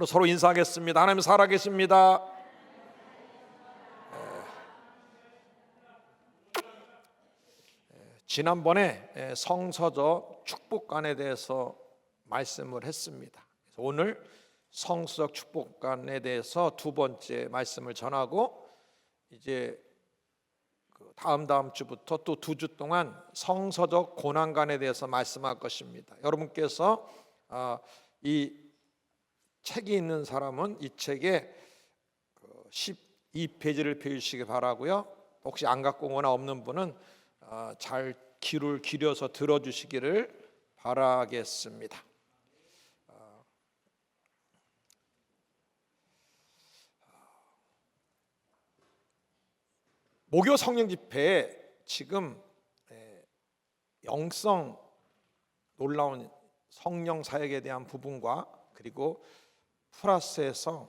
서로 인사하겠습니다. 하나님 살아계십니다. 지난번에 성서적 축복관에 대해서 말씀을 했습니다. 오늘 성서적 축복관에 대해서 두 번째 말씀을 전하고, 이제 다음 주부터 또 2주 동안 성서적 고난관에 대해서 말씀할 것입니다. 여러분께서 이 책이 있는 사람은 이 책에 12페이지를 펴주시기 바라고요. 혹시 안 갖고 오거나 없는 분은 잘 귀를 기울여서 들어주시기를 바라겠습니다. 목요 성령 집회에 지금 영성 놀라운 성령 사역에 대한 부분과, 그리고 플러스에서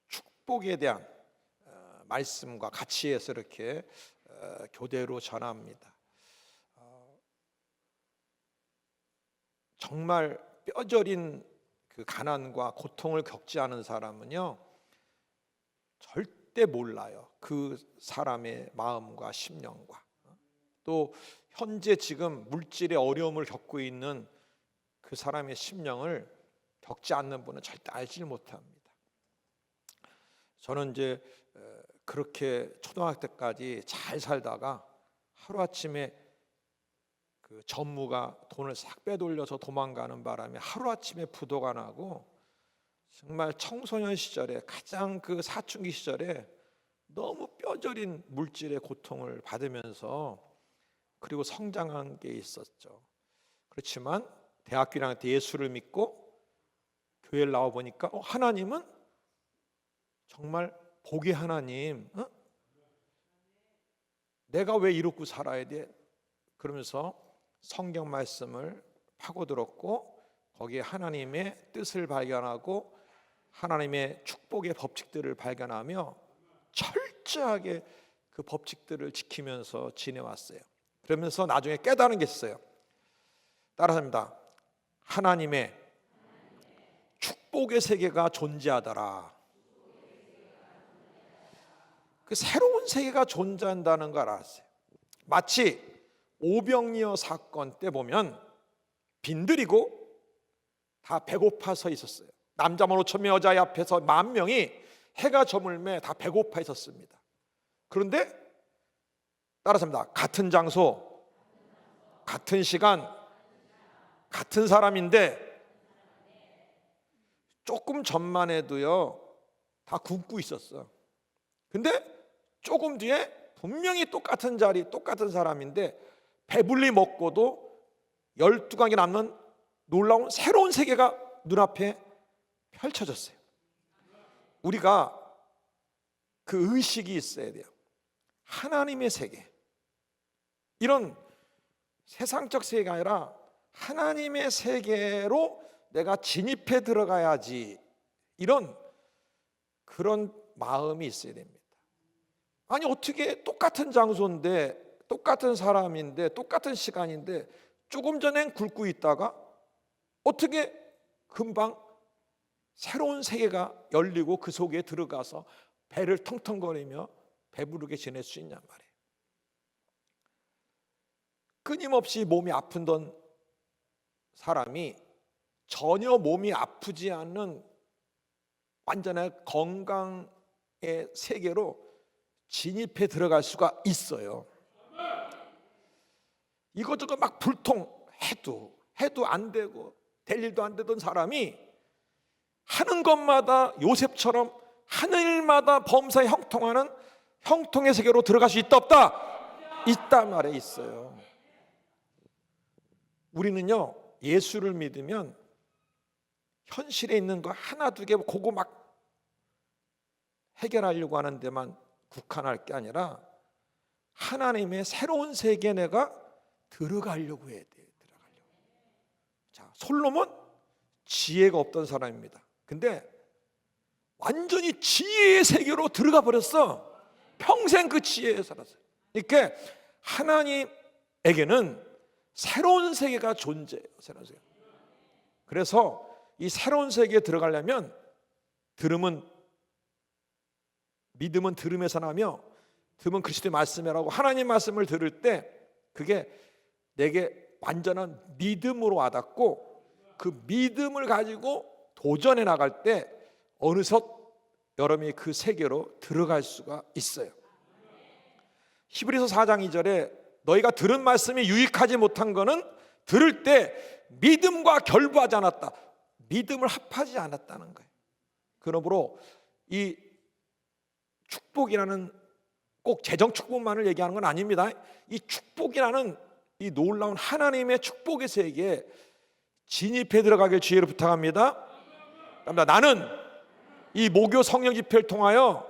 축복에 대한 말씀과 같이 해서 이렇게 교대로 전합니다. 정말 뼈저린 그 가난과 고통을 겪지 않은 사람은요, 절대 몰라요. 그 사람의 마음과 심령과, 또 현재 지금 물질의 어려움을 겪고 있는 그 사람의 심령을 겪지 않는 분은 절대 알지 못합니다. 저는 이제 그렇게 초등학교 때까지 잘 살다가 하루아침에 그 전무가 돈을 싹 빼돌려서 도망가는 바람에 하루아침에 부도가 나고, 정말 청소년 시절에 가장 그 사춘기 시절에 너무 뼈저린 물질의 고통을 받으면서 그리고 성장한 게 있었죠. 그렇지만 대학교 1학년 때 예수를 믿고 교회를 나와 보니까 하나님은 정말 복의 하나님, 내가 왜 이렇게 살아야 돼? 그러면서 성경 말씀을 파고들었고, 거기에 하나님의 뜻을 발견하고 하나님의 축복의 법칙들을 발견하며 철저하게 그 법칙들을 지키면서 지내왔어요. 그러면서 나중에 깨달은 게 있어요. 따라합니다. 하나님의 축복의 세계가 존재하더라. 그 새로운 세계가 존재한다는 걸 알았어요. 마치 오병이어 사건 때 보면 빈들이고 다 배고파 서 있었어요. 남자만 5,000명, 여자 앞에서 10,000명이 해가 저물매 다 배고파 있었습니다. 그런데 따라서입니다. 같은 장소, 같은 시간, 같은 사람인데 조금 전만 해도요 다 굶고 있었어. 근데 조금 뒤에 분명히 똑같은 자리, 똑같은 사람인데 배불리 먹고도 12강이 남는 놀라운 새로운 세계가 눈앞에 펼쳐졌어요. 우리가 그 의식이 있어야 돼요. 하나님의 세계, 이런 세상적 세계가 아니라 하나님의 세계로 내가 진입해 들어가야지, 이런 그런 마음이 있어야 됩니다. 아니 어떻게 똑같은 장소인데, 똑같은 사람인데, 똑같은 시간인데 조금 전엔 굶고 있다가 어떻게 금방 새로운 세계가 열리고 그 속에 들어가서 배를 텅텅거리며 배부르게 지낼 수 있냔 말이에요. 끊임없이 몸이 아프던 사람이 전혀 몸이 아프지 않는 완전한 건강의 세계로 진입해 들어갈 수가 있어요. 이것저것 막 불통해도 안 되고 될 일도 안 되던 사람이 하는 것마다 요셉처럼 하늘마다 범사에 형통하는 형통의 세계로 들어갈 수 있다 없다? 있다 말에 있어요. 우리는요 예수를 믿으면 현실에 있는 거 하나 두 개 그거 막 해결하려고 하는 데만 국한할 게 아니라 하나님의 새로운 세계에 내가 들어가려고 해야 돼. 자, 솔로몬 지혜가 없던 사람입니다. 근데 완전히 지혜의 세계로 들어가 버렸어. 평생 그 지혜에 살았어요. 그러니까 하나님에게는 새로운 세계가 존재해요. 그래서 이 새로운 세계에 들어가려면 믿음은 들음에서 나며 들음은 그리스도의 말씀이라고, 하나님 말씀을 들을 때 그게 내게 완전한 믿음으로 와닿고, 그 믿음을 가지고 도전해 나갈 때 어느덧 여러분이 그 세계로 들어갈 수가 있어요. 히브리서 4장 2절에 너희가 들은 말씀이 유익하지 못한 것은 들을 때 믿음과 결부하지 않았다, 믿음을 합하지 않았다는 거예요. 그러므로 이 축복이라는, 꼭 재정 축복만을 얘기하는 건 아닙니다. 이 축복이라는 이 놀라운 하나님의 축복의 세계에 진입해 들어가길 주의로 부탁합니다. 나는 이 목요 성령 집회를 통하여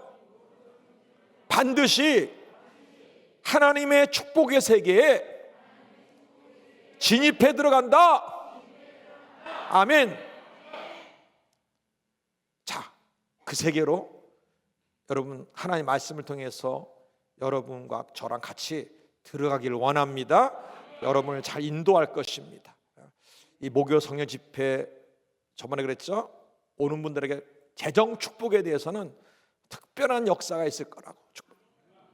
반드시 하나님의 축복의 세계에 진입해 들어간다. 아멘. 자, 그 세계로 여러분 하나님 말씀을 통해서 여러분과 저랑 같이 들어가기를 원합니다. 여러분을 잘 인도할 것입니다. 이 목요 성령 집회, 저번에 그랬죠? 오는 분들에게 재정 축복에 대해서는 특별한 역사가 있을 거라고.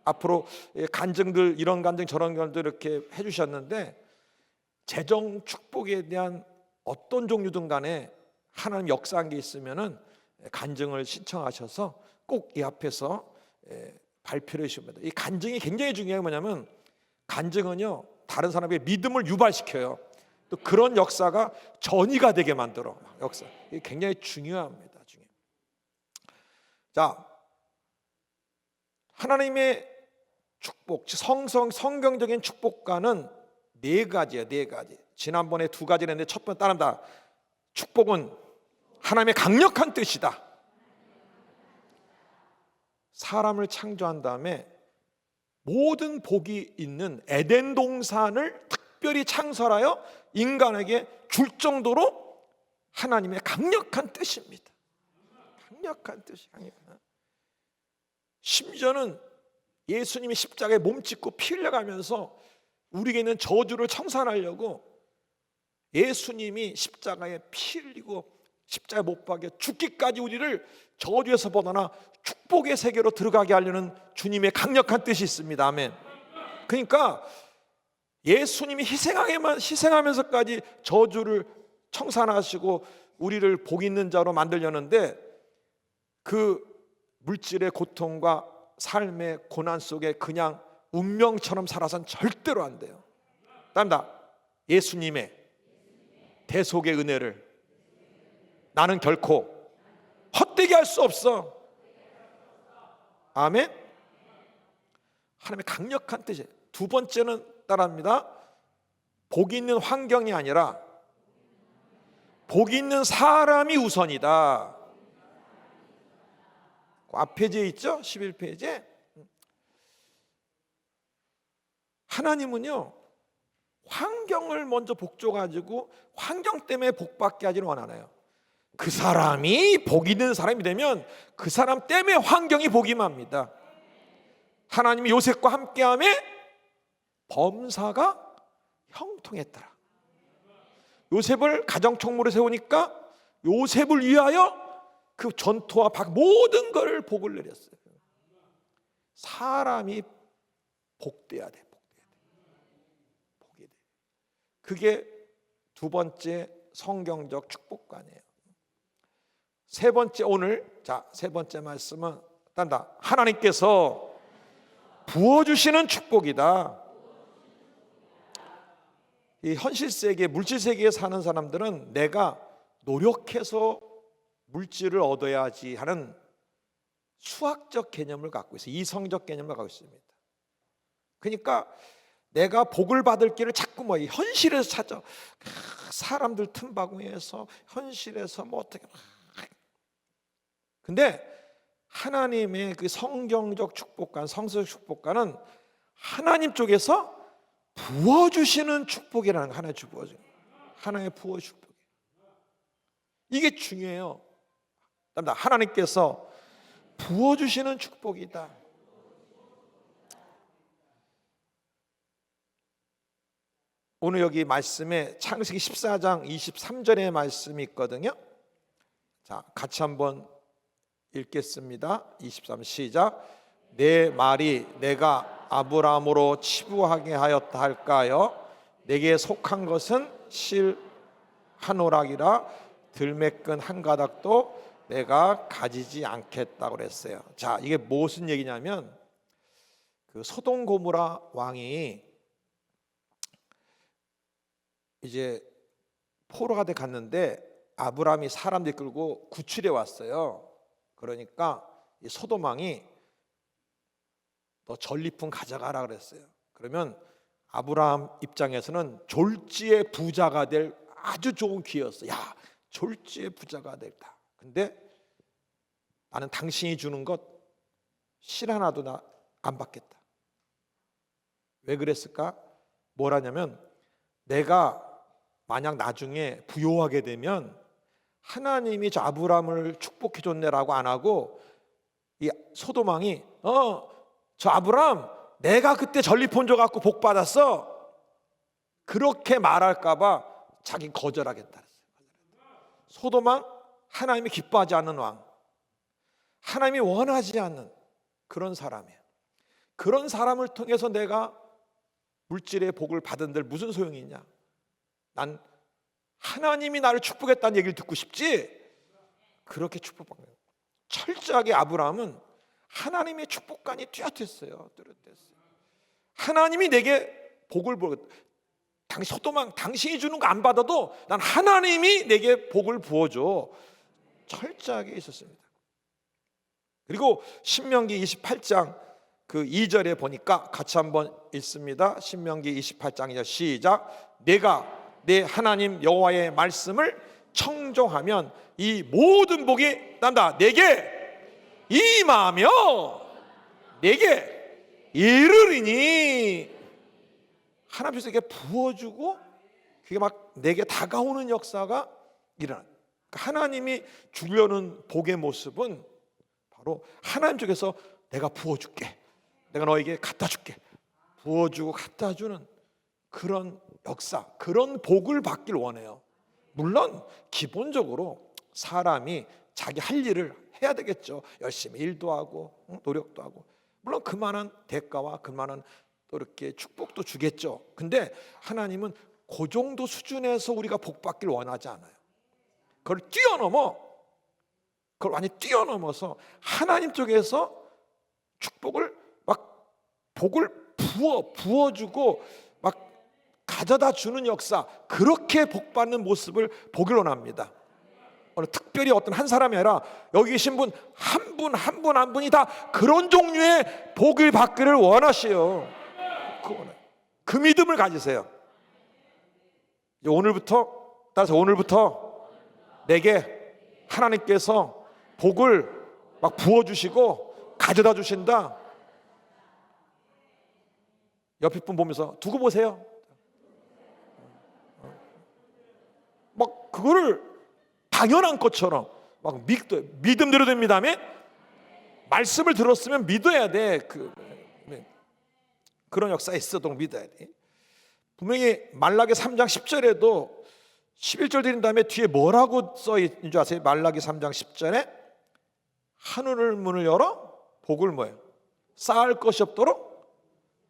앞으로 간증들, 이런 간증 저런 간증 이렇게 해주셨는데, 재정 축복에 대한 어떤 종류든 간에 하나님 역사한 게 있으면은 간증을 신청하셔서 꼭 이 앞에서 발표를 해주십니다. 이 간증이 굉장히 중요한 게 뭐냐면, 간증은요 다른 사람의 믿음을 유발시켜요. 또 그런 역사가 전이가 되게 만들어. 역사, 이게 굉장히 중요합니다. 자, 하나님의 축복, 성경적인 축복과는 네 가지예요. 네 가지. 지난번에 두 가지를 했는데 첫 번째 따릅니다. 축복은 하나님의 강력한 뜻이다. 사람을 창조한 다음에 모든 복이 있는 에덴 동산을 특별히 창설하여 인간에게 줄 정도로 하나님의 강력한 뜻입니다. 강력한 뜻이 강력한. 심지어는 예수님이 십자가에 몸짓고 피 흘려가면서 우리에게 있는 저주를 청산하려고 예수님이 십자가에 피 흘리고 십자가에 못 박혀 죽기까지 우리를 저주에서 벗어나 축복의 세계로 들어가게 하려는 주님의 강력한 뜻이 있습니다. 아멘. 그러니까 예수님이 희생하면서까지 저주를 청산하시고 우리를 복 있는 자로 만들려는데, 그 물질의 고통과 삶의 고난 속에 그냥 운명처럼 살아선 절대로 안 돼요. 답니다. 예수님의 대속의 은혜를 나는 결코 헛되게 할 수 없어. 아멘. 하나님의 강력한 뜻이에요. 두 번째는 따라합니다. 복이 있는 환경이 아니라 복이 있는 사람이 우선이다. 앞 페이지에 있죠? 11페이지에. 하나님은요 환경을 먼저 복 줘가지고 환경 때문에 복 받게 하지는 않아요. 그 사람이 복 있는 사람이 되면 그 사람 때문에 환경이 복이 맙니다. 하나님이 요셉과 함께함에 범사가 형통했더라. 요셉을 가정총무로 세우니까 요셉을 위하여 그 전토와 모든 것을 복을 내렸어요. 사람이 복돼야 돼. 복이 돼. 그게 두 번째 성경적 축복관이에요. 세 번째, 세 번째 말씀은 딴다. 하나님께서 부어주시는 축복이다. 이 현실 세계, 물질 세계에 사는 사람들은 내가 노력해서 물질을 얻어야지 하는 수학적 개념을 갖고 있어요. 이성적 개념을 갖고 있습니다. 그러니까 내가 복을 받을 길을 자꾸 현실에서 찾아. 사람들 틈바구니에서 현실에서 어떻게. 근데 하나님의 그 성경적 축복관, 성서적 축복관은 하나님 쪽에서 부어주시는 축복이라는 거, 하나의 부어 축복. 이게 중요해요. 하나님께서 부어주시는 축복이다. 오늘 여기 말씀에 창세기 14장 23절의 말씀이 있거든요. 자, 같이 한번 읽겠습니다. 23 시작. 내 말이 내가 아브라함으로 치부하게 하였다 할까요? 내게 속한 것은 실 한 오락이라 들매끈 한 가닥도 내가 가지지 않겠다고 그랬어요. 자, 이게 무슨 얘기냐면 그 소돔 고모라 왕이 이제 포로가 돼 갔는데 아브라함이 사람들 끌고 구출해 왔어요. 그러니까 이 소돔 왕이 너 전리품 가져가라 그랬어요. 그러면 아브라함 입장에서는 졸지의 부자가 될 아주 좋은 기회였어. 야, 졸지의 부자가 될다. 근데 나는 당신이 주는 것 실 하나도 나 안 받겠다. 왜 그랬을까? 뭐라냐면 내가 만약 나중에 부요하게 되면 하나님이 저 아브라함을 축복해 줬네라고 안 하고 이 소돔 왕이 저 아브라함 내가 그때 전리품 줘 갖고 복 받았어. 그렇게 말할까 봐 자기 거절하겠다. 소돔 왕 하나님이 기뻐하지 않는 왕, 하나님이 원하지 않는 그런 사람이에요. 그런 사람을 통해서 내가 물질의 복을 받은들 무슨 소용이 있냐? 난 하나님이 나를 축복했다는 얘기를 듣고 싶지. 그렇게 축복받는 거예요. 철저하게 아브라함은 하나님의 축복관이 뚜렷했어요. 하나님이 내게 복을 부어. 소돔왕 당신이 주는 거 안 받아도 난 하나님이 내게 복을 부어줘. 철저하게 있었습니다. 그리고 신명기 28장 그 2절에 보니까 같이 한번 읽습니다. 신명기 28장 2절 시작. 내가 내 하나님 여호와의 말씀을 청종하면 이 모든 복이 난다 내게 임하며 내게 이르리니. 하나님께서 이게 부어주고 그게 막 내게 다가오는 역사가 일어나. 그러니까 하나님이 주려는 복의 모습은 바로 하나님 쪽에서 내가 부어줄게, 내가 너에게 갖다 줄게, 부어주고 갖다 주는 그런 역사, 그런 복을 받길 원해요. 물론 기본적으로 사람이 자기 할 일을 해야 되겠죠. 열심히 일도 하고 노력도 하고, 물론 그만한 대가와 그만한 또 이렇게 축복도 주겠죠. 근데 하나님은 그 정도 수준에서 우리가 복 받길 원하지 않아요. 그걸 많이 뛰어넘어서 하나님 쪽에서 축복을 막 복을 부어주고 막 가져다 주는 역사, 그렇게 복 받는 모습을 보길 원합니다. 오늘 특별히 어떤 한 사람이 아니라 여기 계신 분 한 분이 다 그런 종류의 복을 받기를 원하시요. 그 믿음을 가지세요. 오늘부터 내게 하나님께서 복을 막 부어주시고 가져다 주신다. 옆에 분 보면서 두고 보세요. 막 그거를 당연한 것처럼 막 믿음대로 됩니다. 말씀을 들었으면 믿어야 돼. 그런 역사에 있어도 믿어야 돼. 분명히 말라기 3장 10절에도 11절 드린 다음에 뒤에 뭐라고 써 있는 줄 아세요? 말라기 3장 10절에 하늘 문을 열어 복을 뭐예요? 쌓을 것이 없도록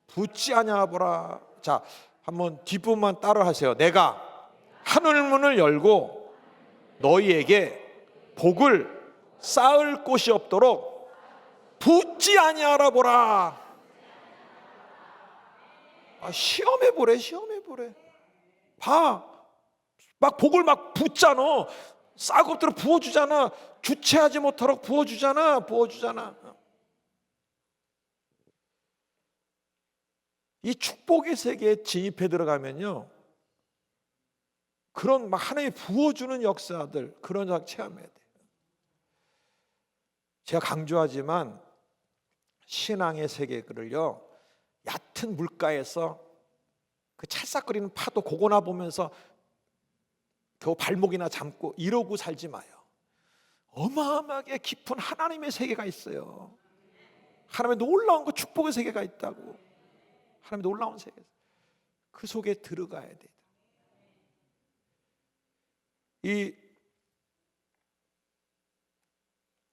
붙지 아니하보라. 자, 한번 뒷부분만 따라 하세요. 내가 하늘 문을 열고 너희에게 복을 쌓을 곳이 없도록 붙지 아니하라 보라. 시험해 보래. 봐, 막 복을 막 붓잖아. 싹 엎드려 부어주잖아. 주체하지 못하도록 부어주잖아. 이 축복의 세계에 진입해 들어가면요, 그런 막 하나님이 부어주는 역사들, 그런 역 체험해야 돼. 제가 강조하지만 신앙의 세계를요, 얕은 물가에서 그 찰싹거리는 파도 고거나 보면서 겨우 발목이나 잡고 이러고 살지 마요. 어마어마하게 깊은 하나님의 세계가 있어요. 하나님의 놀라운 그 축복의 세계가 있다고. 하나님의 놀라운 세계, 그 속에 들어가야 돼. 이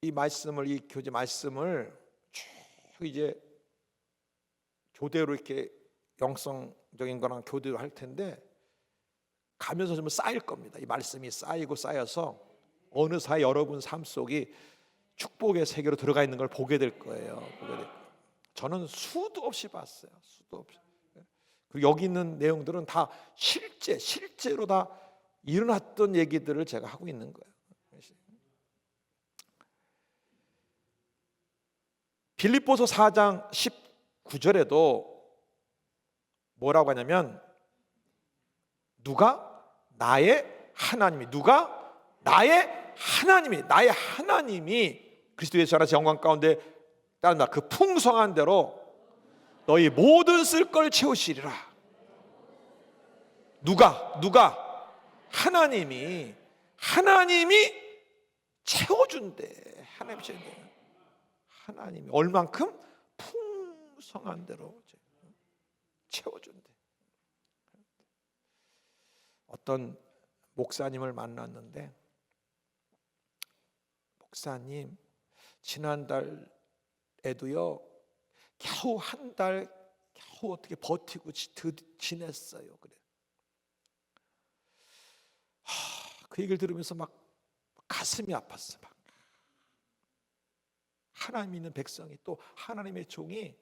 이 교제 말씀을 쭉 이제 교대로 이렇게 영성적인 거랑 교대로 할 텐데 가면서 좀 쌓일 겁니다. 이 말씀이 쌓이고 쌓여서 어느 사이 여러분 삶 속이 축복의 세계로 들어가 있는 걸 보게 될 거예요. 저는 수도 없이 봤어요. 수도 없이. 그리고 여기 있는 내용들은 다 실제로 다 일어났던 얘기들을 제가 하고 있는 거예요. 빌립보서 4장 19절에도 뭐라고 하냐면 누가 나의 하나님이 그리스도 예수 안에서 영광 가운데 따른다. 그 풍성한 대로 너희 모든 쓸 걸 채우시리라. 누가 하나님이 채워준대. 하나님이 얼만큼 풍성한 대로 채워준대. 어떤 목사님을 만났는데, 목사님 지난달에도요 겨우 한 달 어떻게 버티고 지냈어요. 그래. 그 얘기를 들으면서 막 가슴이 아팠어. 막 하나님 믿는 백성이, 또 하나님의 종이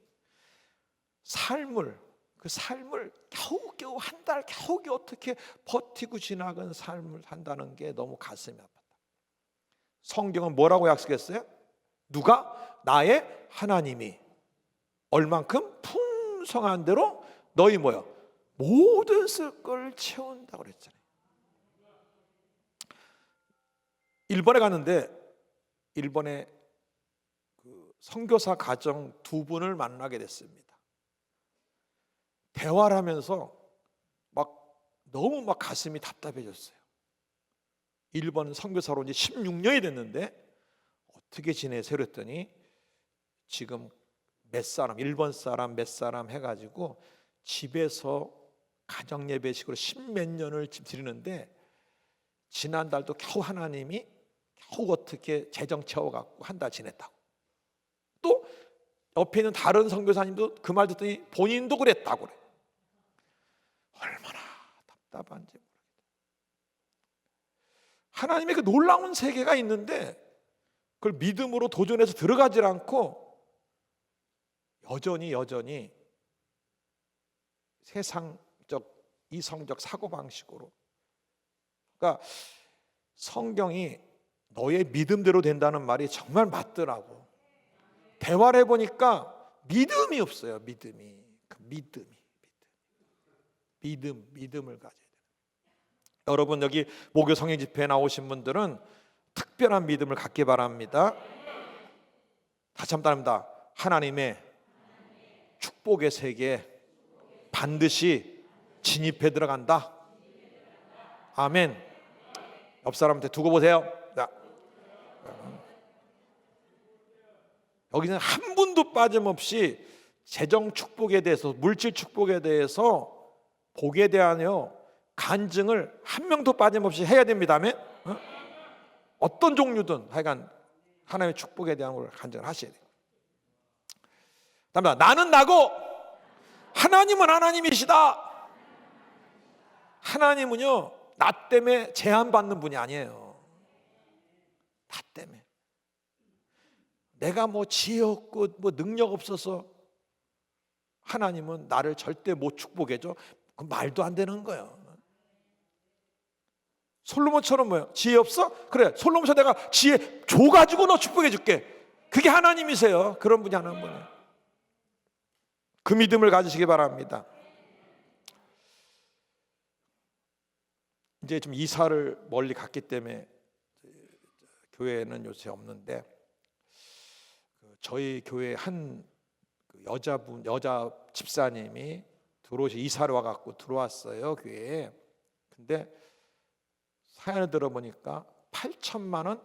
그 삶을 겨우겨우 한 달 겨우겨우 어떻게 버티고 지나간 삶을 산다는 게 너무 가슴이 아팠다. 성경은 뭐라고 약속했어요? 누가 나의 하나님이 얼만큼 풍성한 대로 너희 모든 쓸 걸 채운다고 그랬잖아요. 일본에 갔는데 일본의 그 선교사 가정 두 분을 만나게 됐습니다. 대화를 하면서 너무 가슴이 답답해졌어요. 일본 선교사로 이제 16년이 됐는데 어떻게 지내세요? 그랬더니 지금 일본 사람 몇 사람 해가지고 집에서 가정 예배식으로 10몇 년을 드리는데 지난달도 겨우 하나님이 어떻게 재정 채워갖고 한 달 지냈다고. 또 옆에 있는 다른 선교사님도 그 말 듣더니 본인도 그랬다고 그래. 얼마나 답답한지 모르겠다. 하나님의 그 놀라운 세계가 있는데 그걸 믿음으로 도전해서 들어가질 않고 여전히 세상적 이성적 사고방식으로. 그러니까 성경이 너의 믿음대로 된다는 말이 정말 맞더라고. 대화를 해보니까 믿음이 없어요. 믿음을 가져야 돼요. 여러분 여기 목요 성령 집회에 나오신 분들은 특별한 믿음을 갖기 바랍니다. 다시 한번 따릅니다. 하나님의 축복의 세계에 반드시 진입해 들어간다. 아멘. 옆 사람한테 두고 보세요. 여기는 한 분도 빠짐없이 재정 축복에 대해서, 물질 축복에 대해서 복에 대하여 간증을 한 명도 빠짐없이 해야 됩니다. 아멘. 어떤 종류든 하여간 하나님의 축복에 대한 걸 간증을 하셔야 돼요. 나는 나고 하나님은 하나님이시다. 하나님은요 나 때문에 제한받는 분이 아니에요. 나 때문에 내가 지혜 없고 능력 없어서 하나님은 나를 절대 못 축복해줘. 그건 말도 안 되는 거예요. 솔로몬처럼 지혜 없어? 그래, 솔로몬처럼 내가 지혜 줘가지고 너 축복해 줄게. 그게 하나님이세요. 그런 분이 하나님이에요. 그 믿음을 가지시기 바랍니다. 이제 좀 이사를 멀리 갔기 때문에 교회는 요새 없는데 저희 교회 한 여자 집사님이 이사를 와갖고 들어왔어요 교회에. 근데 사연을 들어보니까 8천만 원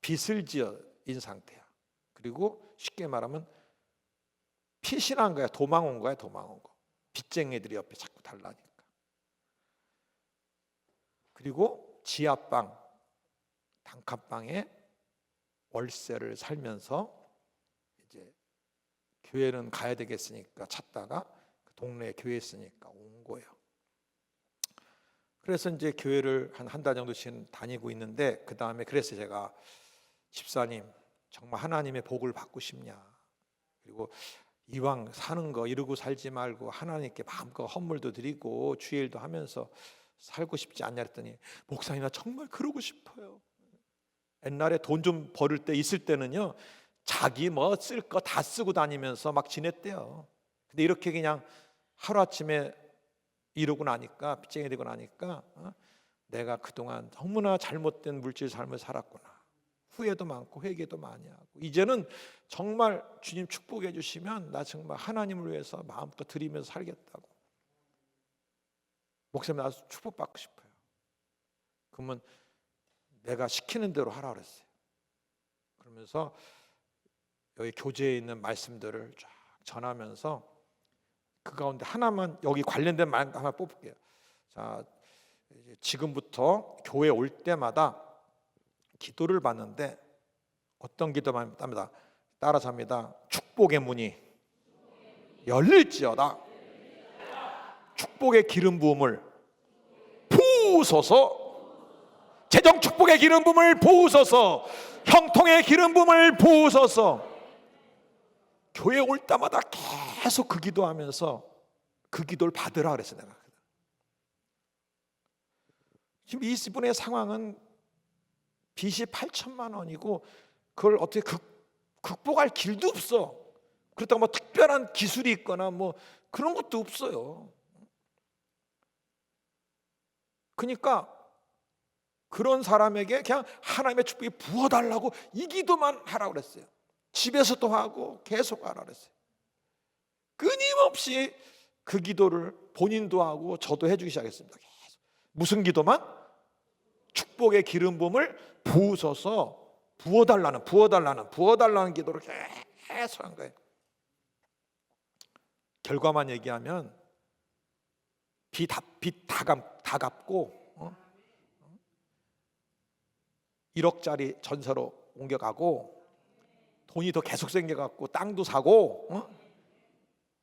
빚을 지어인 상태야. 그리고 쉽게 말하면 피신한 거야. 도망 온 거야. 빚쟁이들이 옆에 자꾸 달라니까. 그리고 지하방 단칸방에 월세를 살면서 이제 교회는 가야 되겠으니까 찾다가 그 동네에 교회 있으니까 온 거예요. 그래서 이제 교회를 한 달 정도 다니고 있는데, 그 다음에 그래서 제가 집사님 정말 하나님의 복을 받고 싶냐, 그리고 이왕 사는 거 이러고 살지 말고 하나님께 마음껏 헌물도 드리고 주일도 하면서 살고 싶지 않냐 했더니, 목사님 나 정말 그러고 싶어요. 옛날에 돈 좀 벌을 때 있을 때는요, 자기 뭐 쓸 거 다 쓰고 다니면서 막 지냈대요. 근데 이렇게 그냥 하루아침에 이러고 나니까, 빚쟁이 되고 나니까 내가 그동안 너무나 잘못된 물질 삶을 살았구나, 후회도 많고 회개도 많이 하고, 이제는 정말 주님 축복해 주시면 나 정말 하나님을 위해서 마음껏 드리면서 살겠다고. 목사님 나 축복받고 싶어요. 그러면 내가 시키는 대로 하라 그랬어요. 그러면서 여기 교재에 있는 말씀들을 쫙 전하면서 그 가운데 하나만, 여기 관련된 말 하나 뽑을게요. 자, 지금부터 교회 올 때마다 기도를 받는데 어떤 기도만 합니다. 따라서 합니다. 축복의 문이 열릴지어다. 축복의 기름 부음을 부으소서. 재정 축복의 기름 부음을 부으소서. 형통의 기름 부음을 부으소서. 교회 올 때마다 계속 그 기도하면서 그 기도를 받으라 그랬어 내가. 지금 이분의 상황은 빚이 8천만 원이고 그걸 어떻게 극복할 길도 없어. 그렇다고 뭐 특별한 기술이 있거나 뭐 그런 것도 없어요. 그러니까 그런 사람에게 그냥 하나님의 축복이 부어달라고 이 기도만 하라고 그랬어요. 집에서도 하고 계속 하라 그랬어요. 끊임없이 그 기도를 본인도 하고 저도 해주기 시작했습니다. 계속. 무슨 기도만? 축복의 기름 부음을 부으소서. 부어달라는 기도를 계속 한 거예요. 결과만 얘기하면 빚 다 갚고 1억짜리 전세로 옮겨가고 돈이 더 계속 생겨갖고 땅도 사고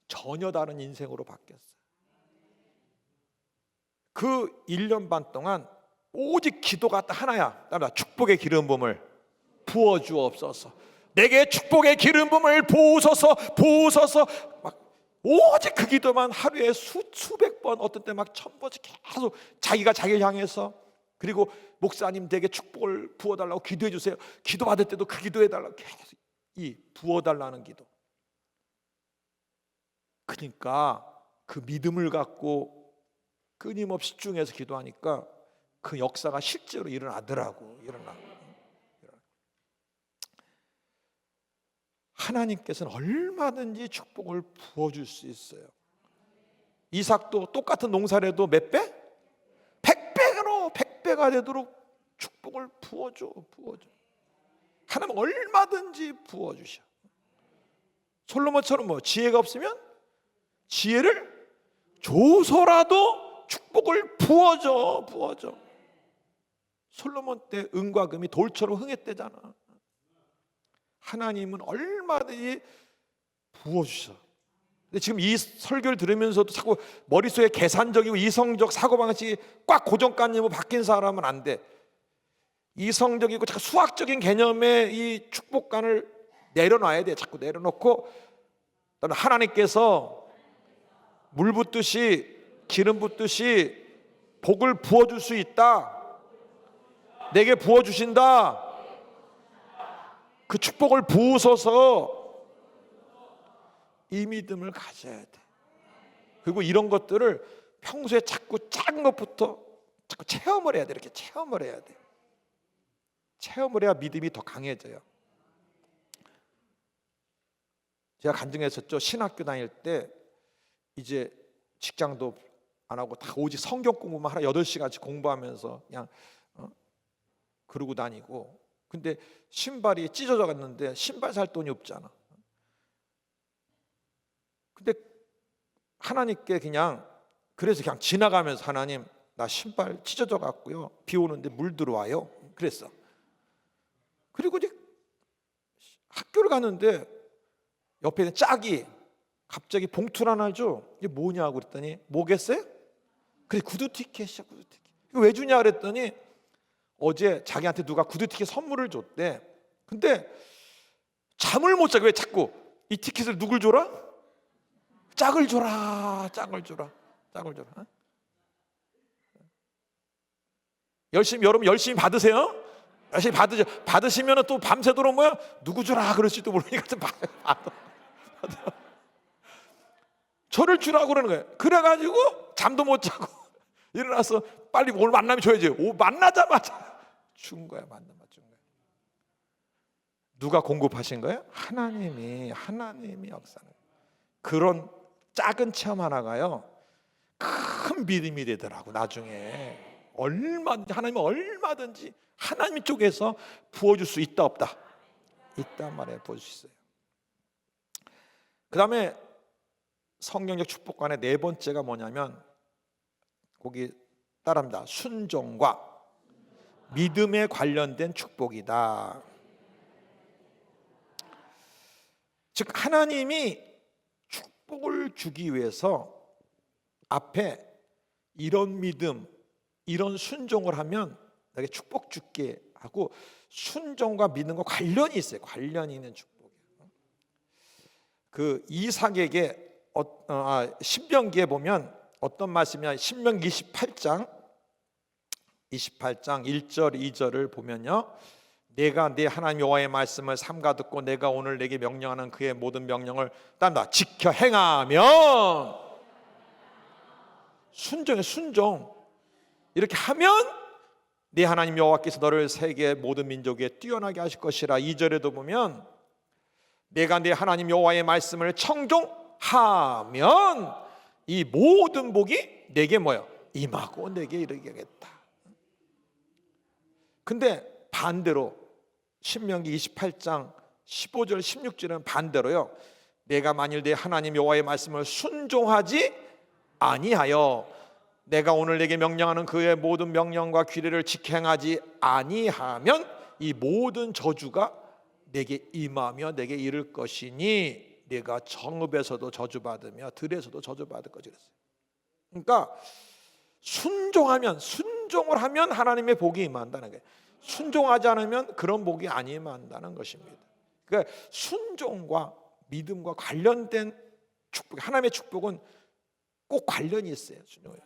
전혀 다른 인생으로 바뀌었어요. 그 1년 반 동안 오직 기도가 하나야. 축복의 기름 부음을 부어주옵소서. 내게 축복의 기름 부음을 부으소서. 막 오직 그 기도만 하루에 수백 번, 어떤 때 막 1000번씩 계속 자기가 자기를 향해서, 그리고 목사님 되게 축복을 부어달라고 기도해 주세요. 기도 받을 때도 그 기도해 달라고 계속 이 부어달라는 기도. 그러니까 그 믿음을 갖고 끊임없이 집중해서 기도하니까 그 역사가 실제로 일어나더라고. 하나님께서는 얼마든지 축복을 부어줄 수 있어요. 이삭도 똑같은 농사를 해도 몇 배? 100배가 되도록 축복을 부어줘. 하나님 얼마든지 부어주셔. 솔로몬처럼 지혜가 없으면 지혜를 줘서라도 축복을 부어줘. 솔로몬 때 은과 금이 돌처럼 흥했대잖아. 하나님은 얼마든지 부어주셔. 근데 지금 이 설교를 들으면서도 자꾸 머릿속에 계산적이고 이성적 사고방식이 꽉 고정관념으로 바뀐 사람은 안 돼. 이성적이고 자꾸 수학적인 개념의 이 축복관을 내려놔야 돼. 자꾸 내려놓고 하나님께서 물 붓듯이 기름 붓듯이 복을 부어줄 수 있다. 내게 부어주신다. 그 축복을 부으소서. 이 믿음을 가져야 돼. 그리고 이런 것들을 평소에 자꾸 작은 것부터 자꾸 체험을 해야 돼. 이렇게 체험을 해야 돼. 체험을 해야 믿음이 더 강해져요. 제가 간증했었죠. 신학교 다닐 때 이제 직장도 안 하고 다 오직 성경 공부만 하라 8시간씩 공부하면서 그냥 그러고 다니고, 근데 신발이 찢어져 갔는데 신발 살 돈이 없잖아. 근데 하나님께 그래서 그냥 지나가면서 하나님 나 신발 찢어져 갔고요. 비 오는데 물 들어와요. 그랬어. 그리고 이제 학교를 갔는데 옆에 있는 짝이 갑자기 봉투를 하나 줘. 이게 뭐냐고 그랬더니 뭐겠어요? 그래, 구두 티켓이야, 구두 티켓. 이거 왜 주냐 그랬더니 어제 자기한테 누가 구두 티켓 선물을 줬대. 근데 잠을 못 자게 왜 자꾸 이 티켓을 누굴 줘라? 짝을 줘라, 짝을 줘라, 짝을 줘라. 여러분 열심히 받으세요. 열심히 받으시면 또 밤새도록 뭐야? 누구 주라 그럴지도 모르니까 좀 받아. 저를 주라고 그러는 거예요. 그래가지고 잠도 못 자고 일어나서 빨리 오늘 만나면 줘야지. 만나자마자 준 거야. 만나자마자 준 거야. 누가 공급하신 거예요? 하나님이 역사는. 그런 작은 체험 하나가요 큰 믿음이 되더라고. 나중에 하나님은 얼마든지 하나님 쪽에서 부어줄 수 있다 없다? 있단 말이에요. 부어줄 수 있어요. 그 다음에 성경적 축복관의 네 번째가 뭐냐면 거기 따라합니다. 순종과 믿음에 관련된 축복이다. 즉 하나님이 축복을 주기 위해서 앞에 이런 믿음, 이런 순종을 하면 내가 축복 줄게 하고 순종과 믿음과 관련이 있어요. 관련이 있는 축복이에요. 그 이삭에게 신명기에 보면 어떤 말씀이냐? 신명기 28장 1절 2절을 보면요, 내가 내 하나님 여호와의 말씀을 삼가 듣고 내가 오늘 내게 명령하는 그의 모든 명령을 따른다. 지켜 행하면, 순종에 순종. 이렇게 하면 네 하나님 여호와께서 너를 세계 모든 민족 위에 뛰어나게 하실 것이라. 2절에도 보면 내가 네 하나님 여호와의 말씀을 청종하면 이 모든 복이 내게 뭐요? 임하고 내게 이르게 하겠다. 근데 반대로 신명기 28장 15절 16절은 반대로요, 내가 만일 내 하나님 여호와의 말씀을 순종하지 아니하여 내가 오늘 내게 명령하는 그의 모든 명령과 규례를 지켜 행하지 아니하면 이 모든 저주가 내게 임하며 내게 이를 것이니 내가 정읍에서도 저주받으며 들에서도 저주받을 것이라. 그러니까 순종을 하면 하나님의 복이 임한다는 거예요. 순종하지 않으면 그런 복이 안 임한다는 것입니다. 그러니까 순종과 믿음과 관련된 축복, 하나님의 축복은 꼭 관련이 있어요. 순종에.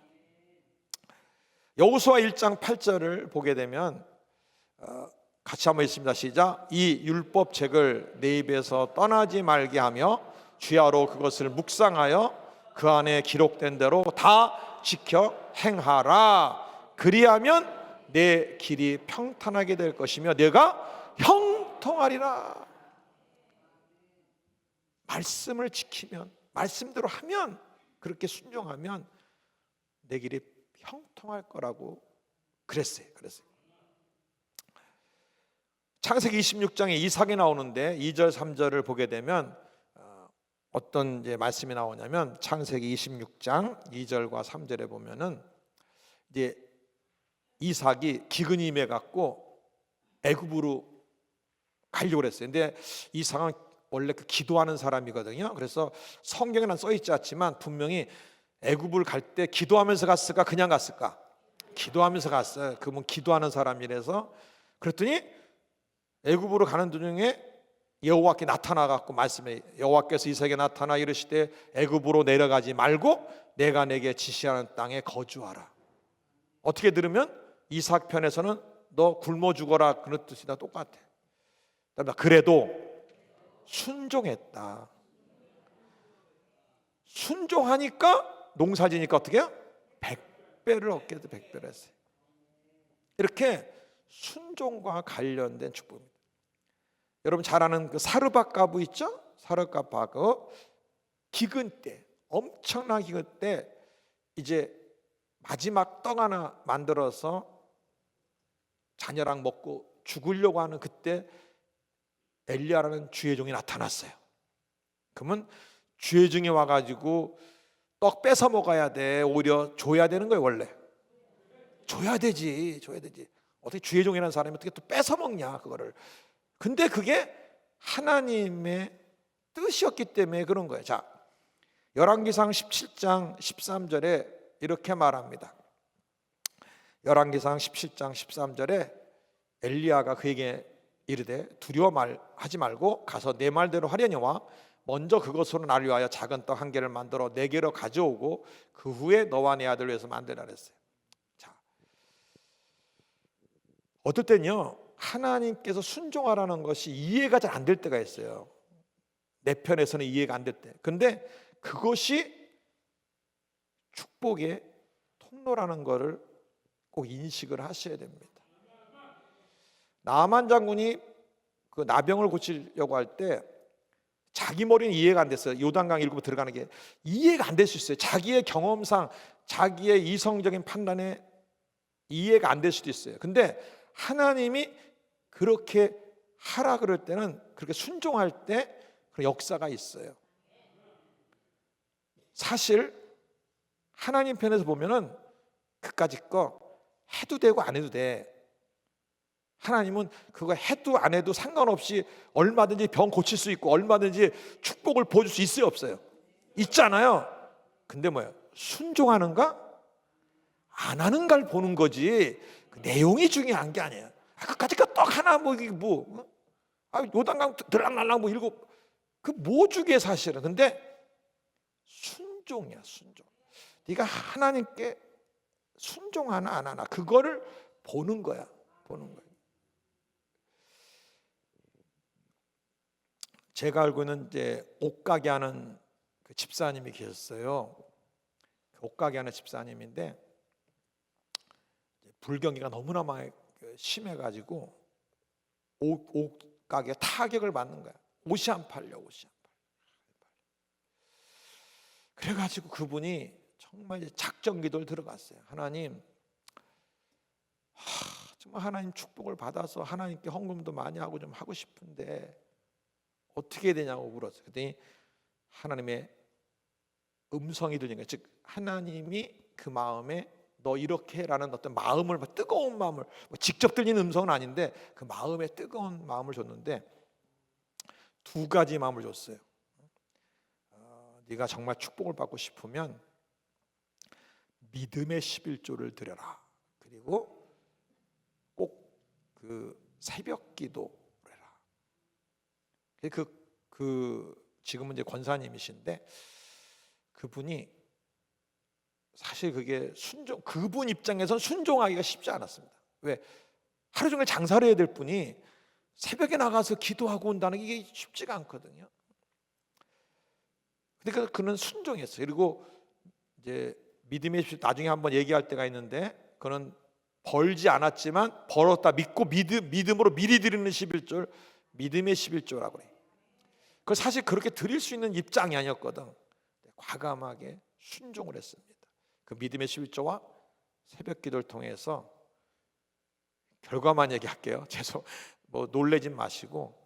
여호수아 1장 8절을 보게 되면 같이 한번 읽습니다. 시작. 이 율법책을 내 입에서 떠나지 말게 하며 주야로 그것을 묵상하여 그 안에 기록된 대로 다 지켜 행하라. 그리하면 내 길이 평탄하게 될 것이며 내가 형통하리라. 말씀을 지키면, 말씀대로 하면, 그렇게 순종하면 내 길이 형통할 거라고 그랬어요. 창세기 26장에 이삭이 나오는데 2절 3절을 보게 되면 어떤 이제 말씀이 나오냐면 창세기 26장 2절과 3절에 보면은 이제 이삭이 기근이 임해 갖고 애굽으로 가려고 했어요. 근데 이삭은 원래 그 기도하는 사람이거든요. 그래서 성경에는 써 있지 않지만 분명히 애굽을 갈 때 기도하면서 갔을까 그냥 갔을까? 기도하면서 갔어요. 그분 기도하는 사람이라서. 그랬더니 애굽으로 가는 도중에 여호와께 나타나 갖고 말씀해, 여호와께서 이삭에게 나타나 이르시되 애굽으로 내려가지 말고 내가 내게 지시하는 땅에 거주하라. 어떻게 들으면 이삭 편에서는 너 굶어 죽어라 그런 뜻이나 똑같아. 그래도 순종했다. 순종하니까 농사지니까 어떻게 해요? 100배를 얻게 돼. 100배를 했어요. 이렇게 순종과 관련된 축복입니다. 여러분 잘 아는 그 사르밧 가부 있죠? 사르밧 가부 기근 때, 엄청난 기근 때 이제 마지막 떡 하나 만들어서 자녀랑 먹고 죽으려고 하는 그때 엘리야라는 주의 종이 나타났어요. 그러면 주의 종이 와가지고 떡 뺏어 먹어야 돼. 오히려 줘야 되는 거예요. 원래 줘야 되지. 어떻게 주의 종이라는 사람이 어떻게 또 뺏어 먹냐 그거를. 근데 그게 하나님의 뜻이었기 때문에 그런 거예요. 자, 열왕기상 17장 13절에 이렇게 말합니다. 열왕기상 17장 13절에 엘리야가 그에게 이르되 두려워하지 말고 가서 내 말대로 하려니와 먼저 그것으로 나를 위하여 작은 떡 한 개를 만들어 내게로 가져오고 그 후에 너와 내 아들을 위해서 만들라 그랬어요. 자, 어떨 때는요 하나님께서 순종하라는 것이 이해가 잘 안 될 때가 있어요. 내 편에서는 이해가 안 될 때. 근데 그것이 축복의 통로라는 것을 꼭 인식을 하셔야 됩니다. 나만 장군이 그 나병을 고치려고 할 때 자기 머리는 이해가 안 됐어요. 요단강 일곱 들어가는 게 이해가 안 될 수 있어요. 자기의 경험상 자기의 이성적인 판단에 이해가 안 될 수도 있어요. 근데 하나님이 그렇게 하라 그럴 때는 그렇게 순종할 때 그런 역사가 있어요. 사실 하나님 편에서 보면은 그까짓 거 해도 되고 안 해도 돼. 하나님은 그거 해도 안 해도 상관없이 얼마든지 병 고칠 수 있고 얼마든지 축복을 보여줄 수 있어요 없어요? 있잖아요. 근데 뭐예요? 순종하는가 안 하는가를 보는 거지 그 내용이 중요한 게 아니에요. 그까짓 거 떡 하나 요단강 들락날락 일곱 그 뭐 주게 사실은. 근데 순종이야 순종. 네가 하나님께 순종하나 안 하나 그거를 보는 거야. 보는 거야. 제가 알고 있는 이제 옷가게 하는 그 집사님이 계셨어요. 옷가게 하는 집사님인데 불경기가 너무나 많이 심해가지고 옷가게 타격을 받는 거야. 옷이 안 팔려, 옷이 안 팔려. 그래가지고 그분이 정말 이제 작정기도를 들어갔어요. 하나님, 정말 하나님 축복을 받아서 하나님께 헌금도 많이 하고 좀 하고 싶은데 어떻게 해야 되냐고 물었어요. 그랬더니 하나님의 음성이 들린 거예요. 즉 하나님이 그 마음에 너 이렇게 해라는 어떤 마음을, 뜨거운 마음을, 직접 들리는 음성은 아닌데 그 마음에 뜨거운 마음을 줬는데 두 가지 마음을 줬어요. 네가 정말 축복을 받고 싶으면 믿음의 11조를 드려라. 그리고 꼭 그 새벽 기도를 해라. 지금은 이제 권사님이신데 그분이 사실 그게 그분 입장에선 순종하기가 쉽지 않았습니다. 왜? 하루 종일 장사를 해야 될 분이 새벽에 나가서 기도하고 온다는 게 쉽지가 않거든요. 그러니까 그는 순종했어요. 그리고 이제 믿음의 11조 나중에 한번 얘기할 때가 있는데 그는 벌지 않았지만 벌었다 믿고 믿음으로 미리 드리는 11조를 믿음의 11조라고 그래요. 그 사실 그렇게 드릴 수 있는 입장이 아니었거든. 과감하게 순종을 했습니다. 그 믿음의 11조와 새벽 기도를 통해서 결과만 얘기할게요. 놀래진 마시고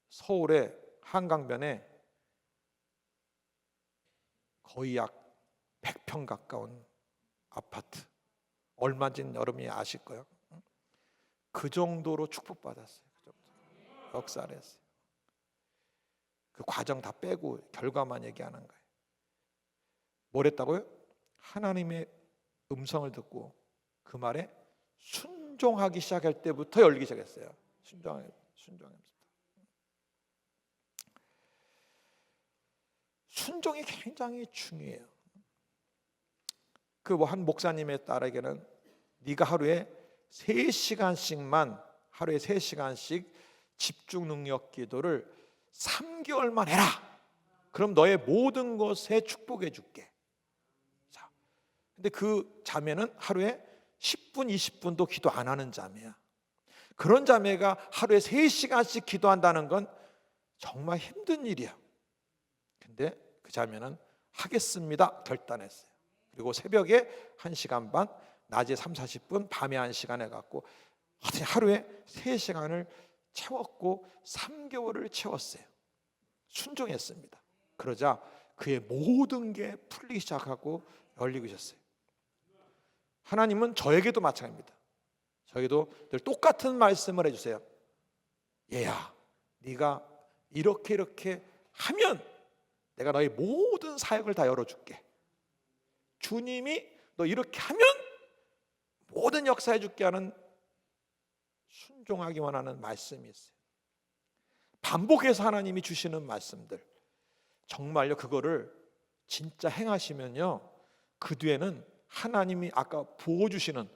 서울의 한강변에 거의 약 100평 가까운 아파트, 얼마진 여러분이 아실 거예요. 그 정도로 축복받았어요. 그 정도. 역사를 했어요. 그 과정 다 빼고 결과만 얘기하는 거예요. 뭘 했다고요? 하나님의 음성을 듣고 그 말에 순종하기 시작할 때부터 열리기 시작했어요. 순종합니다. 순종이 굉장히 중요해요. 그 한 목사님의 딸에게는 네가 하루에 3시간씩만 하루에 3시간씩 집중 능력 기도를 3개월만 해라. 그럼 너의 모든 것에 축복해 줄게. 자, 근데 그 자매는 하루에 10분, 20분도 기도 안 하는 자매야. 그런 자매가 하루에 3시간씩 기도한다는 건 정말 힘든 일이야. 근데 그 자매는 하겠습니다 결단했어요. 그리고 새벽에 1시간 반, 낮에 3, 40분, 밤에 1시간 해갖고 하루에 3시간을 채웠고 3개월을 채웠어요. 순종했습니다. 그러자 그의 모든 게 풀리기 시작하고 열리고 있었어요. 하나님은 저에게도 마찬가지입니다. 저에게도 늘 똑같은 말씀을 해주세요. 얘야, 네가 이렇게 하면 내가 너의 모든 사역을 다 열어줄게. 주님이 너 이렇게 하면 모든 역사해 줄게 하는 순종하기만 하는 말씀이 있어요. 반복해서 하나님이 주시는 말씀들, 정말요 그거를 진짜 행하시면요 그 뒤에는 하나님이 아까 부어주시는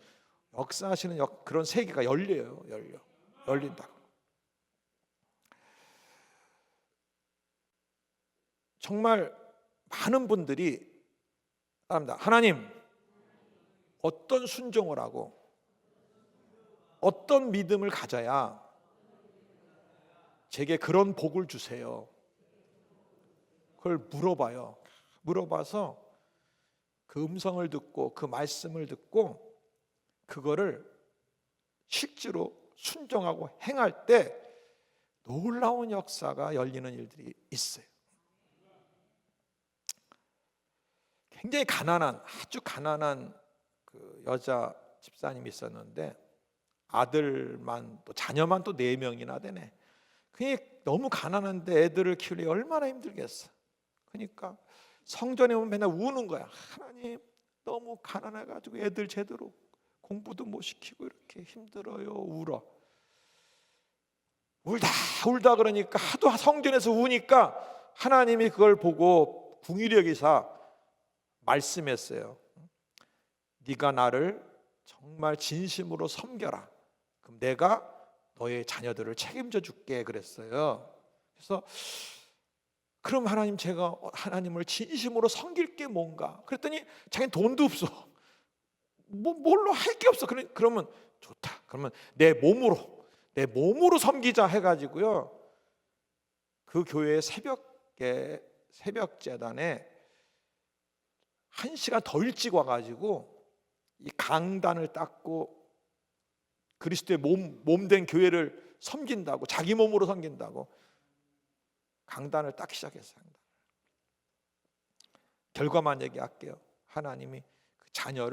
역사하시는 그런 세계가 열린다. 정말 많은 분들이 따릅니다. 하나님 어떤 순종을 하고 어떤 믿음을 가져야 제게 그런 복을 주세요. 그걸 물어봐요. 물어봐서 그 음성을 듣고 그 말씀을 듣고 그거를 실제로 순종하고 행할 때 놀라운 역사가 열리는 일들이 있어요. 굉장히 아주 가난한 그 여자 집사님이 있었는데 아들만 또 자녀만 또 4명이나 되네. 그게 너무 가난한데 애들을 키우기 얼마나 힘들겠어. 그러니까 성전에 오면 맨날 우는 거야. 하나님 너무 가난해가지고 애들 제대로 공부도 못 시키고 이렇게 힘들어요. 울어. 울다 그러니까 하도 성전에서 우니까 하나님이 그걸 보고 궁일이 여기사 말씀했어요. 네가 나를 정말 진심으로 섬겨라. 그럼 내가 너의 자녀들을 책임져 줄게 그랬어요. 그래서 그럼 하나님 제가 하나님을 진심으로 섬길 게 뭔가? 그랬더니 자기는 돈도 없어. 뭘로 할 게 없어. 그러면 좋다. 그러면 내 몸으로 섬기자 해가지고요. 그 교회 새벽 재단에 1시간 더 일찍 와가지고 이 강단을 닦고 그리스도의 몸된 교회를 섬긴다고, 자기 몸으로 섬긴다고 강단을 닦기 시작했어요. 결과만 얘기할게요. 하나님이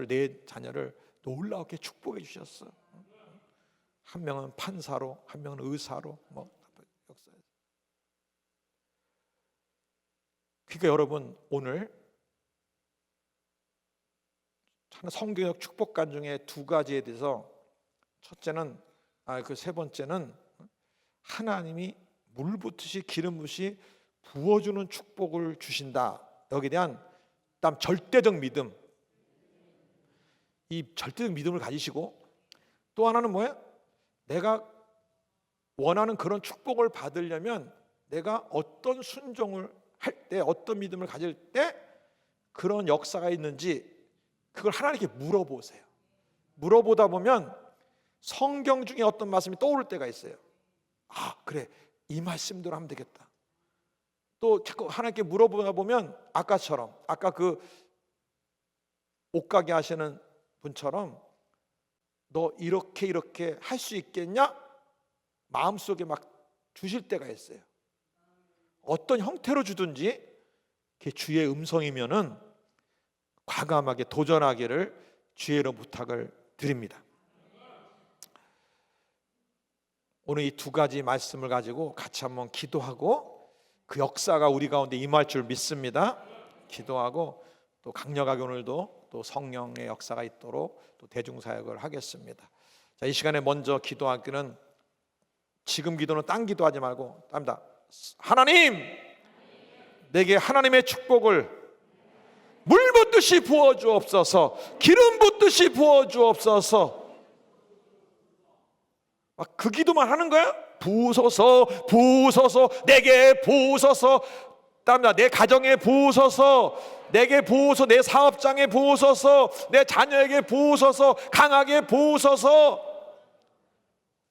내 자녀를 놀랍게 축복해 주셨어. 한 명은 판사로, 한 명은 의사로 역사에. 그러니까 여러분 오늘 성경적 축복관 중에 2가지에 대해서 세 번째는 하나님이 물 붓듯이 기름 붓이 부어주는 축복을 주신다. 여기에 대한 절대적 믿음, 이 절대적 믿음을 가지시고 또 하나는 뭐예요? 내가 원하는 그런 축복을 받으려면 내가 어떤 순종을 할 때, 어떤 믿음을 가질 때 그런 역사가 있는지 그걸 하나님께 물어보세요. 물어보다 보면 성경 중에 어떤 말씀이 떠오를 때가 있어요. 그래, 이 말씀대로 하면 되겠다. 또 자꾸 하나님께 물어보다 보면 아까처럼 아까 그 옷가게 하시는 분처럼 너 이렇게 할 수 있겠냐? 마음속에 막 주실 때가 있어요. 어떤 형태로 주든지 그게 주의 음성이면은 과감하게 도전하기를 주의로 부탁을 드립니다. 오늘 이 2가지 말씀을 가지고 같이 한번 기도하고 그 역사가 우리 가운데 임할 줄 믿습니다. 기도하고 또 강력하게 오늘도 또 성령의 역사가 있도록 또 대중사역을 하겠습니다. 자, 이 시간에 먼저 기도하기는 지금 기도는 딴 기도하지 말고 합니다. 하나님, 내게 하나님의 축복을 물 붓듯이 부어주옵소서. 기름 붓듯이 부어주옵소서. 그 기도만 하는 거야? 부으소서, 부으소서, 내게 부으소서. 내 가정에 부으소서, 내게 부으소서, 내 사업장에 부으소서, 내 자녀에게 부으소서, 강하게 부으소서.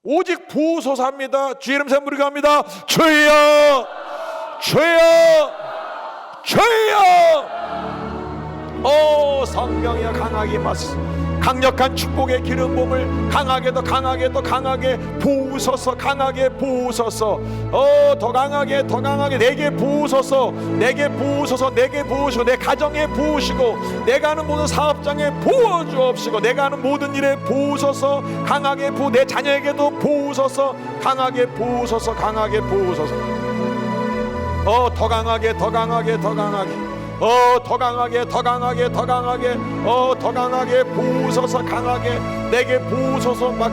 오직 부으소서 합니다. 주의 이름 세번 부르게 합니다. 주여, 주여, 주여. 오 성령이여 강하게 임하소서. 강력한 축복의 기름 부음을 강하게 더 강하게 더 강하게 부으소서. 강하게 부으소서. 더 강하게 더 강하게 내게 부으소서. 내게 부으소서. 내게 부으시고 내 가정에 부으시고 내가 하는 모든 사업장에 부어주옵시고 내가 하는 모든 일에 부으소서. 강하게 내 자녀에게도 부으소서. 강하게 부으소서. 강하게 부으소서. 더 강하게 더 강하게 더 강하게 더 강하게 더 강하게 더 강하게 더 강하게 부으소서. 강하게 내게 부으소서. 막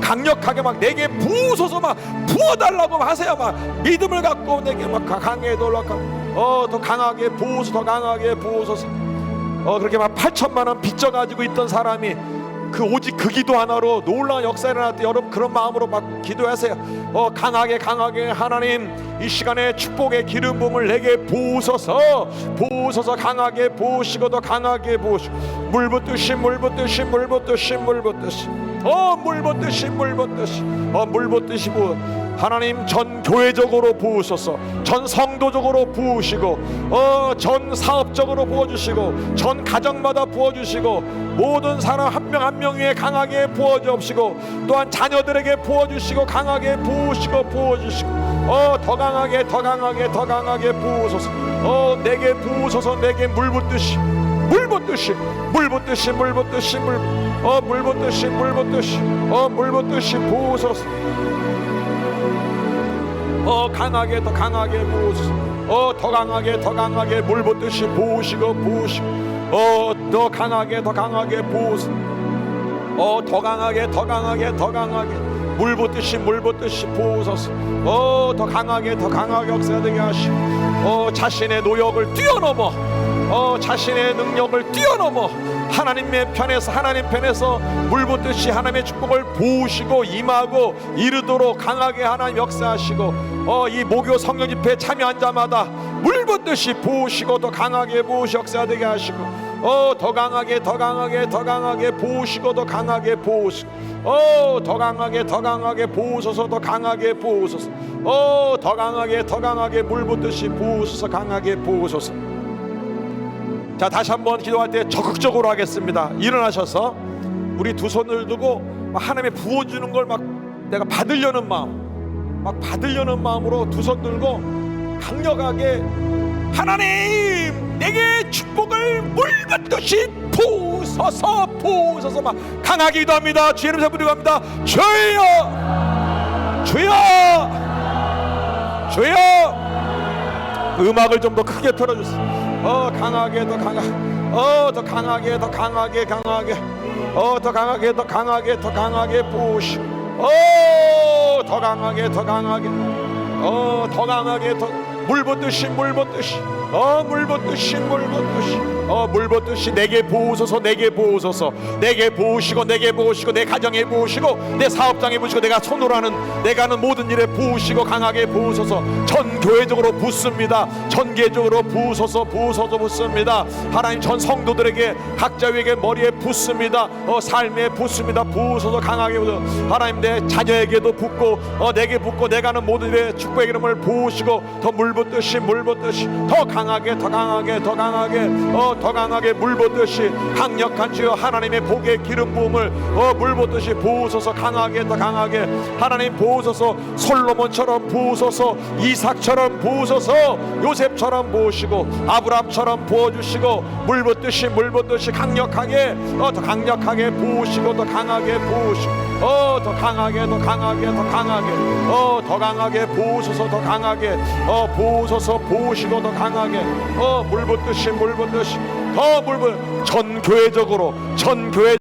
강력하게 막 내게 부으소서. 막 부어달라고 하세요. 막 믿음을 갖고 내게 막 강하게 더 강하게 부으소서. 더 강하게 부으소서. 그렇게 막 8천만 원 빚져 가지고 있던 사람이 오직 그 기도 하나로 놀라운 역사가 일어날 때 여러분 그런 마음으로 막 기도하세요. 강하게 강하게 하나님 이 시간에 축복의 기름 부음을 내게 부으소서. 부으소서. 강하게 부으시고 더 강하게 부으시고 물 붓듯이 물 붓듯이 물 붓듯이 물 붓듯이 물 붓듯이 물 붓듯이 물 붓듯이 부어 하나님 전 교회적으로 부으소서. 전 성도적으로 부으시고 전 사업적으로 부어주시고 전 가정마다 부어주시고 모든 사람 한 명 한 명 위에 강하게 부어주옵시고 또한 자녀들에게 부어주시고 강하게 부으시고 부어주시고 더 강하게 더 강하게 더 강하게 부으소서. 내게 부으소서. 내게 물 붓듯이 물 붓듯이 물 붓듯이 물 붓듯이 물 붓듯이 물 붓듯이 물 붓듯이 부으소서. 강하게 더 강하게 부으소서. 더 강하게 더 강하게 물 붓듯이 부으시고 부으시고 더 강하게 더 강하게 부으소서. 더 강하게 더 강하게 더 강하게 물 붓듯이 물 붓듯이 부으소서. 더 강하게 더 강하게 역사되게 하시고 자신의 노력을 뛰어넘어 자신의 능력을 뛰어넘어 하나님의 편에서 하나님 편에서 물 붓듯이 하나님의 축복을 부으시고 임하고 이르도록 강하게 하나님 역사하시고 이 목요 성령 집회에 참여한 자마다 물 붓듯이 부으시고 더 강하게 부으시 역사되게 하시고 더 강하게 더 강하게 더 강하게 부으시고 더 강하게 부으시고 더 강하게 더 강하게 부으소서. 더 강하게 부으소서. 더 강하게 더 강하게 물 붓듯이 부으소서. 강하게 부으소서. 자, 다시 한번 기도할 때 적극적으로 하겠습니다. 일어나셔서 우리 두 손을 두고 하나님의 부어주는 걸 막 내가 받으려는 마음, 막 받으려는 마음으로 두 손 들고 강력하게 하나님 내게 축복을 물붓듯이 부으소서. 부으소서. 막 강하게 기도합니다. 주의 이름 부르고 합니다. 주여 주여 주여. 음악을 좀 더 크게 틀어주세요. 강하게 더 강하게 더 강하게 더 강하게 강하게 더 강하게 더 강하게 더 강하게 부으시고 더 강하게 더 강하게 더 강하게 더 물 붓듯이 물 붓듯이 물 붓듯이 물 붓듯이 물 붓듯이 내게 부으소서. 내게 부으소서. 내게 부으시고 내게 부으시고 내 가정에 부으시고 내 사업장에 부으시고 내가 손으로 하는 내가 하는 모든 일에 부으시고 강하게 부으소서. 전 교회적으로 붓습니다. 전계적으로 부으소서. 부으소서 붓습니다. 하나님 전 성도들에게 각자 위에게 머리에 붓습니다. 삶에 붓습니다. 부으소서. 강하게 부으소서. 하나님 내 자녀에게도 붓고 내게 붓고 내가 하는 모든 일에 축복의 이름을 부으시고 더 물 붓듯이 물 붓듯이 더 강하게 더 강하게 더 강하게 더 강하게 물 붓듯이 강력한 주여 하나님의 복의 기름 부음을 물 붓듯이 부으소서. 강하게 더 강하게 하나님 부으소서. 솔로몬처럼 부으소서. 이삭처럼 부으소서. 요셉처럼 부으시고 아브람처럼 부어주시고 물 붓듯이 물 붓듯이 강력하게 더 강력하게 부으시고 더 강하게 부으시고 더 강하게 더 강하게 더 강하게 더 강하게 부으소서. 더 강하게 부으소서. 부으시고 더 강하게 물 붓듯이 물 붓듯이 더 물 붓 전 교회적으로 전 교회